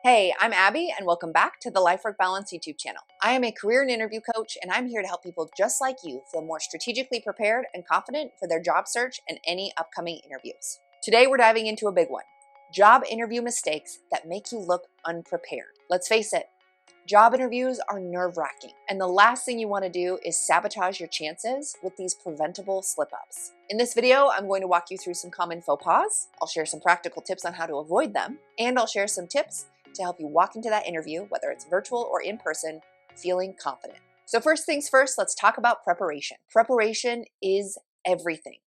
Hey, I'm Abby, and welcome back to the Life Work Balance YouTube channel. I am a career and interview coach, and I'm here to help people just like you feel more strategically prepared and confident for their job search and any upcoming interviews. Today, we're diving into a big one: job interview mistakes that make you look unprepared. Let's face it, job interviews are nerve-wracking, and the last thing you want to do is sabotage your chances with these preventable slip-ups. In this video, I'm going to walk you through some common faux pas. I'll share some practical tips on how to avoid them, and I'll share some tips to help you walk into that interview, whether it's virtual or in person, feeling confident. So first things first, let's talk about preparation. Preparation is everything.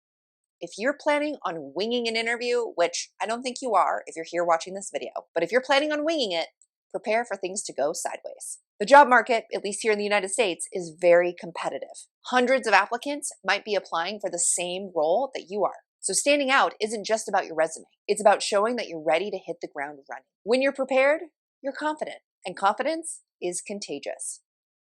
If you're planning on winging an interview, which I don't think you are if you're here watching this video, but if you're planning on winging it, prepare for things to go sideways. The job market, at least here in the United States, is very competitive. Hundreds of applicants might be applying for the same role that you are. So standing out isn't just about your resume. It's about showing that you're ready to hit the ground running. When you're prepared, you're confident, and confidence is contagious.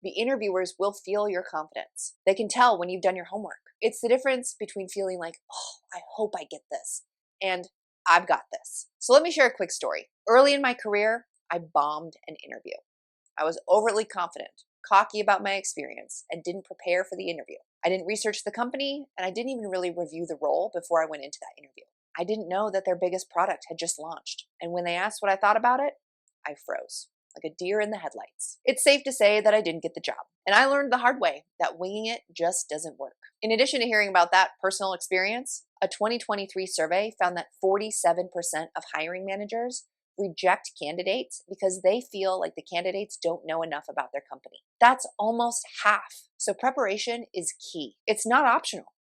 The interviewers will feel your confidence. They can tell when you've done your homework. It's the difference between feeling like, oh, I hope I get this, and I've got this. So let me share a quick story. Early in my career, I bombed an interview. I was overly confident, cocky about my experience, and didn't prepare for the interview. I didn't research the company, and I didn't even really review the role before I went into that interview. I didn't know that their biggest product had just launched, and when they asked what I thought about it, I froze, like a deer in the headlights. It's safe to say that I didn't get the job, and I learned the hard way that winging it just doesn't work. In addition to hearing about that personal experience, a 2023 survey found that 47% of hiring managers reject candidates because they feel like the candidates don't know enough about their company. That's almost half. So preparation is key. It's not optional.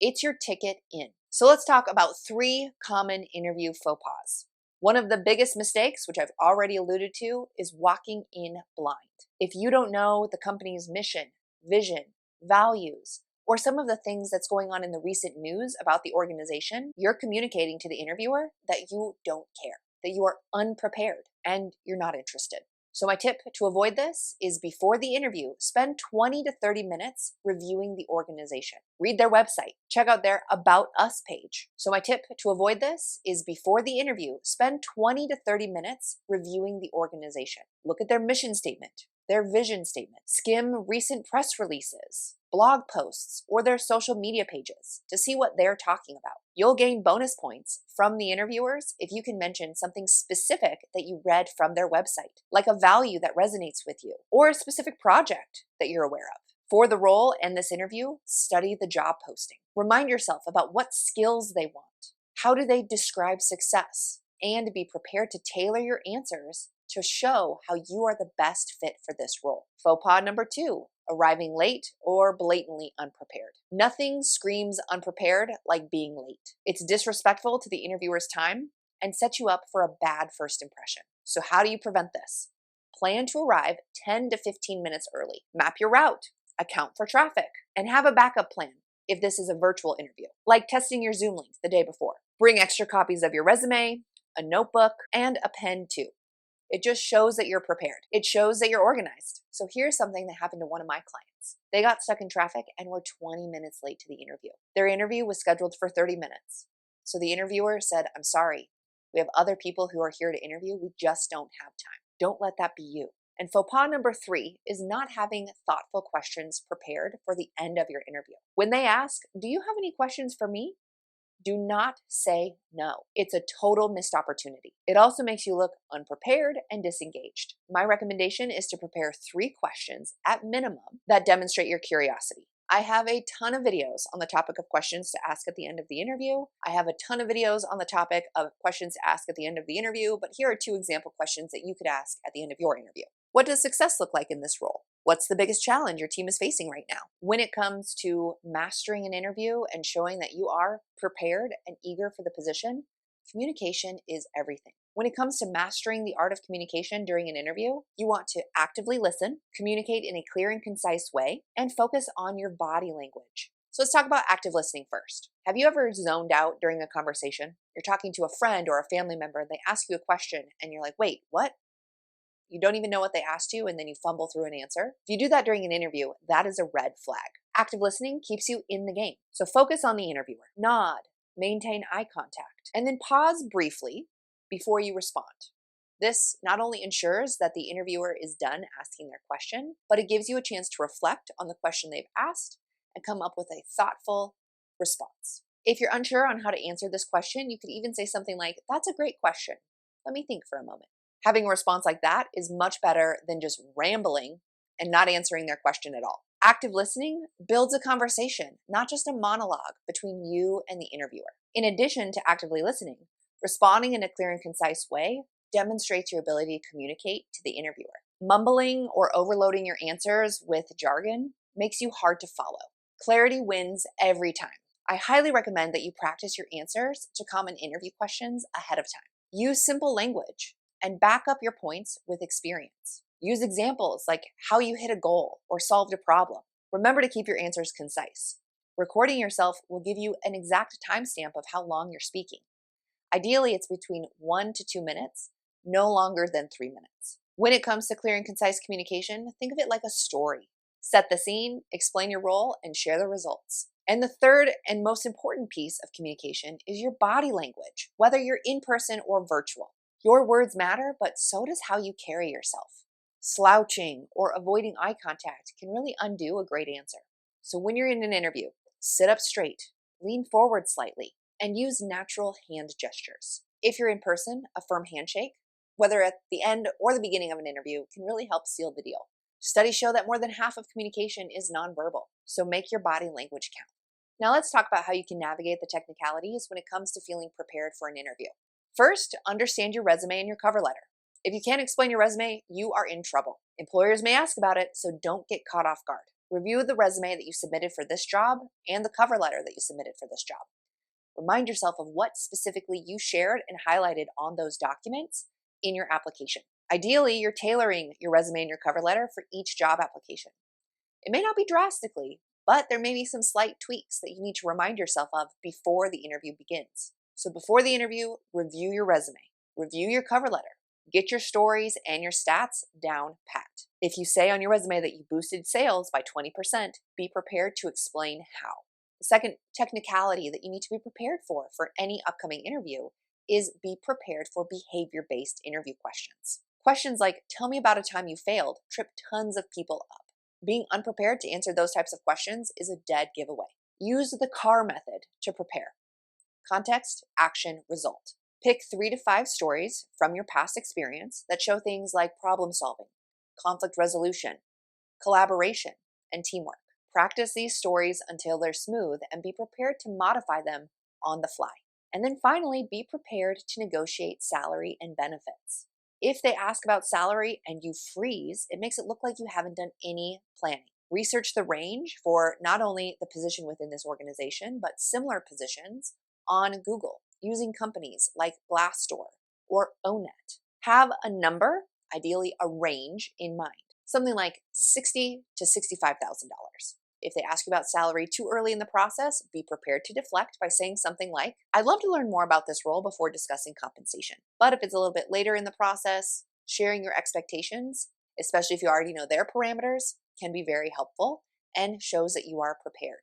It's your ticket in. So let's talk about 3 common interview faux pas. One of the biggest mistakes, which I've already alluded to, is walking in blind. If you don't know the company's mission, vision, values, or some of the things that's going on in the recent news about the organization, you're communicating to the interviewer that you don't care, that you are unprepared and you're not interested. So my tip to avoid this is before the interview, spend 20 to 30 minutes reviewing the organization. Read their website. Check out their About Us page. So my tip to avoid this is before the interview, spend 20 to 30 minutes reviewing the organization. Look at their mission statement, their vision statement. Skim recent press releases, blog posts, or their social media pages to see what they're talking about. You'll gain bonus points from the interviewers if you can mention something specific that you read from their website, like a value that resonates with you, or a specific project that you're aware of. For the role and this interview, study the job posting. Remind yourself about what skills they want. How do they describe success? And be prepared to tailor your answers to show how you are the best fit for this role. Faux pas number 2, arriving late or blatantly unprepared. Nothing screams unprepared like being late. It's disrespectful to the interviewer's time and sets you up for a bad first impression. So how do you prevent this? Plan to arrive 10 to 15 minutes early. Map your route, account for traffic, and have a backup plan if this is a virtual interview, like testing your Zoom link the day before. Bring extra copies of your resume, a notebook, and a pen too. It just shows that you're prepared. It shows that you're organized. So here's something that happened to one of my clients. They got stuck in traffic and were 20 minutes late to the interview. Their interview was scheduled for 30 minutes. So the interviewer said, "I'm sorry. We have other people who are here to interview. We just don't have time." Don't let that be you. And faux pas number 3 is not having thoughtful questions prepared for the end of your interview. When they ask, "Do you have any questions for me?" do not say no. It's a total missed opportunity. It also makes you look unprepared and disengaged. My recommendation is to prepare 3 questions at minimum that demonstrate your curiosity. I have a ton of videos on the topic of questions to ask at the end of the interview. I have a ton of videos on the topic of questions to ask at the end of the interview, but here are 2 example questions that you could ask at the end of your interview. What does success look like in this role? What's the biggest challenge your team is facing right now? When it comes to mastering an interview and showing that you are prepared and eager for the position, communication is everything. When it comes to mastering the art of communication during an interview, you want to actively listen, communicate in a clear and concise way, and focus on your body language. So let's talk about active listening first. Have you ever zoned out during a conversation? You're talking to a friend or a family member, and they ask you a question, and you're like, "Wait, what?" You don't even know what they asked you, and then you fumble through an answer. If you do that during an interview, that is a red flag. Active listening keeps you in the game. So focus on the interviewer. Nod, maintain eye contact, and then pause briefly before you respond. This not only ensures that the interviewer is done asking their question, but it gives you a chance to reflect on the question they've asked and come up with a thoughtful response. If you're unsure on how to answer this question, you could even say something like, "That's a great question. Let me think for a moment." Having a response like that is much better than just rambling and not answering their question at all. Active listening builds a conversation, not just a monologue between you and the interviewer. In addition to actively listening, responding in a clear and concise way demonstrates your ability to communicate to the interviewer. Mumbling or overloading your answers with jargon makes you hard to follow. Clarity wins every time. I highly recommend that you practice your answers to common interview questions ahead of time. Use simple language and back up your points with experience. Use examples like how you hit a goal or solved a problem. Remember to keep your answers concise. Recording yourself will give you an exact timestamp of how long you're speaking. Ideally, it's between 1 to 2 minutes, no longer than 3 minutes. When it comes to clear and concise communication, think of it like a story. Set the scene, explain your role, and share the results. And the third and most important piece of communication is your body language, whether you're in person or virtual. Your words matter, but so does how you carry yourself. Slouching or avoiding eye contact can really undo a great answer. So when you're in an interview, sit up straight, lean forward slightly, and use natural hand gestures. If you're in person, a firm handshake, whether at the end or the beginning of an interview, can really help seal the deal. Studies show that more than half of communication is nonverbal, so make your body language count. Now let's talk about how you can navigate the technicalities when it comes to feeling prepared for an interview. First, understand your resume and your cover letter. If you can't explain your resume, you are in trouble. Employers may ask about it, so don't get caught off guard. Review the resume that you submitted for this job and the cover letter that you submitted for this job. Remind yourself of what specifically you shared and highlighted on those documents in your application. Ideally, you're tailoring your resume and your cover letter for each job application. It may not be drastically, but there may be some slight tweaks that you need to remind yourself of before the interview begins. So before the interview, review your resume, review your cover letter, get your stories and your stats down pat. If you say on your resume that you boosted sales by 20%, be prepared to explain how. The second technicality that you need to be prepared for any upcoming interview is be prepared for behavior-based interview questions. Questions like, "Tell me about a time you failed," trip tons of people up. Being unprepared to answer those types of questions is a dead giveaway. Use the CAR method to prepare. Context, action, result. Pick 3 to 5 stories from your past experience that show things like problem solving, conflict resolution, collaboration, and teamwork. Practice these stories until they're smooth and be prepared to modify them on the fly. And then finally, be prepared to negotiate salary and benefits. If they ask about salary and you freeze, it makes it look like you haven't done any planning. Research the range for not only the position within this organization, but similar positions on Google using companies like Glassdoor or Onet. Have a number, ideally a range in mind, something like $60,000 to $65,000. If they ask you about salary too early in the process, be prepared to deflect by saying something like, "I'd love to learn more about this role before discussing compensation." But if it's a little bit later in the process, sharing your expectations, especially if you already know their parameters, can be very helpful and shows that you are prepared.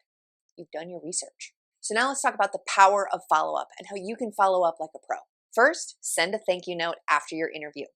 You've done your research. So now let's talk about the power of follow-up and how you can follow up like a pro. First, send a thank you note after your interview.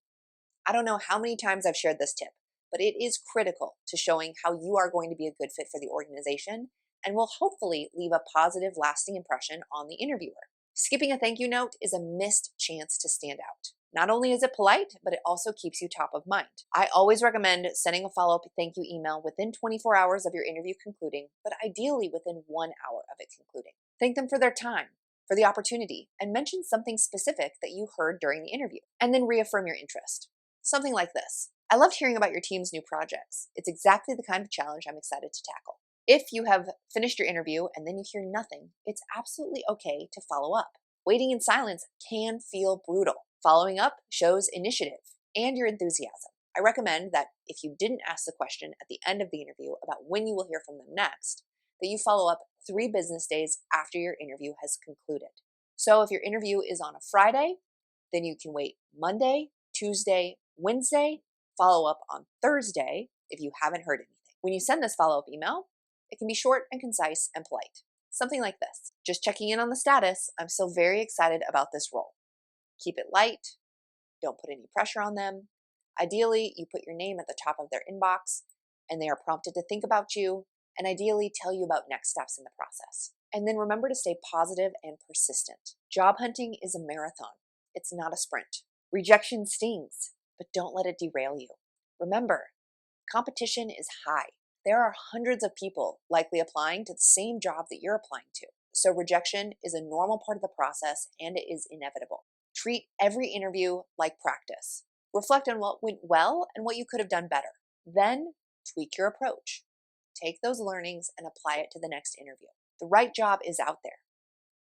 I don't know how many times I've shared this tip, but it is critical to showing how you are going to be a good fit for the organization and will hopefully leave a positive, lasting impression on the interviewer. Skipping a thank you note is a missed chance to stand out. Not only is it polite, but it also keeps you top of mind. I always recommend sending a follow-up thank you email within 24 hours of your interview concluding, but ideally within 1 hour of it concluding. Thank them for their time, for the opportunity, and mention something specific that you heard during the interview, and then reaffirm your interest. Something like this: "I loved hearing about your team's new projects. It's exactly the kind of challenge I'm excited to tackle." If you have finished your interview and then you hear nothing, it's absolutely okay to follow up. Waiting in silence can feel brutal. Following up shows initiative and your enthusiasm. I recommend that if you didn't ask the question at the end of the interview about when you will hear from them next, that you follow up 3 business days after your interview has concluded. So if your interview is on a Friday, then you can wait Monday, Tuesday, Wednesday, follow up on Thursday if you haven't heard anything. When you send this follow-up email, it can be short and concise and polite. Something like this: "Just checking in on the status. I'm still very excited about this role." Keep it light, Don't put any pressure on them. Ideally, you put your name at the top of their inbox and they are prompted to think about you and ideally tell you about next steps in the process. And then remember to stay positive and persistent. Job hunting is a marathon. It's not a sprint. Rejection stings, but don't let it derail you. Remember, competition is high. There are hundreds of people likely applying to the same job that you're applying to. So rejection is a normal part of the process and it is inevitable. Treat every interview like practice. Reflect on what went well and what you could have done better. Then tweak your approach. Take those learnings and apply it to the next interview. The right job is out there.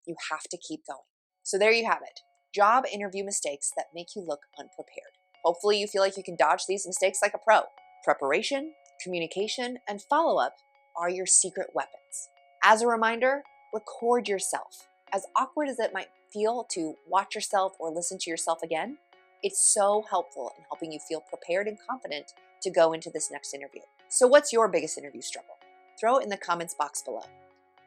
You have to keep going. So there you have it. Job interview mistakes that make you look unprepared. Hopefully you feel like you can dodge these mistakes like a pro. Preparation, communication, and follow-up are your secret weapons. As a reminder, record yourself. As awkward as it might feel to watch yourself or listen to yourself again, it's so helpful in helping you feel prepared and confident to go into this next interview. So what's your biggest interview struggle? Throw it in the comments box below.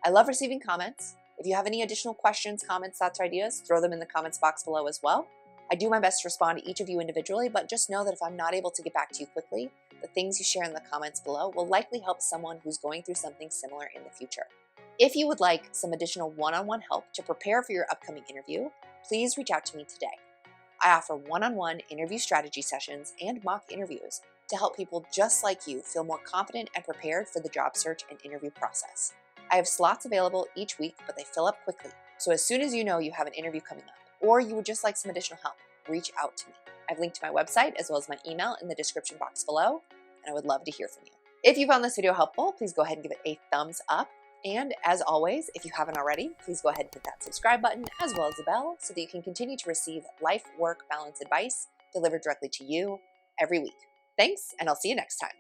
I love receiving comments. If you have any additional questions, comments, thoughts, or ideas, throw them in the comments box below as well. I do my best to respond to each of you individually, but just know that if I'm not able to get back to you quickly, the things you share in the comments below will likely help someone who's going through something similar in the future. If you would like some additional one-on-one help to prepare for your upcoming interview, please reach out to me today. I offer one-on-one interview strategy sessions and mock interviews to help people just like you feel more confident and prepared for the job search and interview process. I have slots available each week, but they fill up quickly. So as soon as you know you have an interview coming up, or you would just like some additional help, reach out to me. I've linked to my website as well as my email in the description box below, and I would love to hear from you. If you found this video helpful, please go ahead and give it a thumbs up. And as always, if you haven't already, please go ahead and hit that subscribe button as well as the bell so that you can continue to receive life-work balance advice delivered directly to you every week. Thanks, and I'll see you next time.